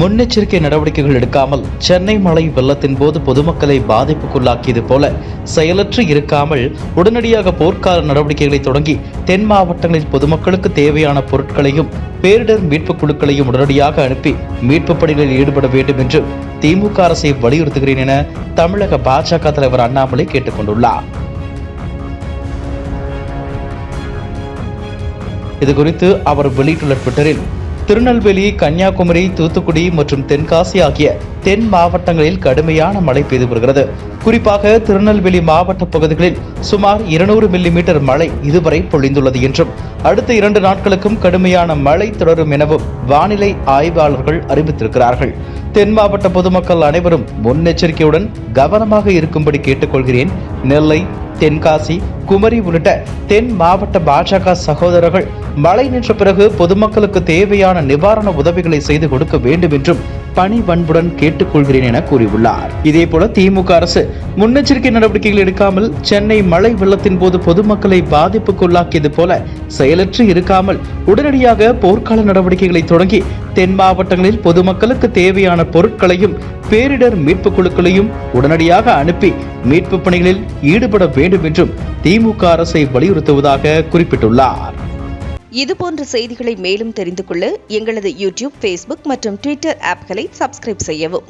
முன்னெச்சரிக்கை நடவடிக்கைகள் எடுக்காமல் சென்னை மழை வெள்ளத்தின் போது பொதுமக்களை பாதிப்புக்குள்ளாக்கியது போல செயலற்று இருக்காமல் உடனடியாக போர்க்கால நடவடிக்கைகளை தொடங்கி தென் மாவட்டங்களில் பொதுமக்களுக்கு தேவையான பொருட்களையும் பேரிடர் மீட்புக் குழுக்களையும் உடனடியாக அனுப்பி மீட்புப் பணிகளில் ஈடுபட வேண்டும் என்று திமுக அரசை வலியுறுத்துகிறேன் என தமிழக பாஜக தலைவர் அண்ணாமலை கேட்டுக் கொண்டுள்ளார். இதுகுறித்து அவர் வெளியிட்டுள்ள ட்விட்டரில், திருநெல்வேலி, கன்னியாகுமரி, தூத்துக்குடி மற்றும் தென்காசி ஆகிய தென் மாவட்டங்களில் கடுமையான மழை பெய்து வருகிறது. குறிப்பாக திருநெல்வேலி மாவட்ட பகுதிகளில் சுமார் 200 மில்லிமீட்டர் மழை இதுவரை பொழிந்துள்ளது என்றும் அடுத்த 2 நாட்களுக்கும் கடுமையான மழை தொடரும் எனவும் வானிலை ஆய்வாளர்கள் அறிவித்திருக்கிறார்கள். தென் மாவட்ட பொதுமக்கள் அனைவரும் முன்னெச்சரிக்கையுடன் கவனமாக இருக்கும்படி கேட்டுக்கொள்கிறேன். நெல்லை, தென்காசி, குமரி உள்ளிட்ட தென் மாவட்ட பாஜக சகோதரர்கள் மழை நின்ற பிறகு பொதுமக்களுக்கு தேவையான நிவாரண உதவிகளை செய்து கொடுக்க வேண்டும் என்றும் பணிவன்புடன் கேட்டுக்கொள்கிறேன் என கூறியுள்ளார். இதேபோல திமுக அரசு முன்னெச்சரிக்கை நடவடிக்கைகள் எடுக்காமல் சென்னை மழை வெள்ளத்தின் போது பொதுமக்களை பாதிப்புக்குள்ளாக்கியது போல செயலற்று இருக்காமல் உடனடியாக போர்க்கால நடவடிக்கைகளை தொடங்கி தென் மாவட்டங்களில் பொதுமக்களுக்கு தேவையான பொருட்களையும் பேரிடர் மீட்புக் குழுக்களையும் உடனடியாக அனுப்பி மீட்பு பணிகளில் ஈடுபட வேண்டும் என்றும் திமுக அரசை வலியுறுத்துவதாக குறிப்பிட்டுள்ளார். இதுபோன்ற செய்திகளை மேலும் தெரிந்து கொள்ள எங்களது யூடியூப், ஃபேஸ்புக் மற்றும் ட்விட்டர் ஆப்களை சப்ஸ்கிரைப் செய்யவும்.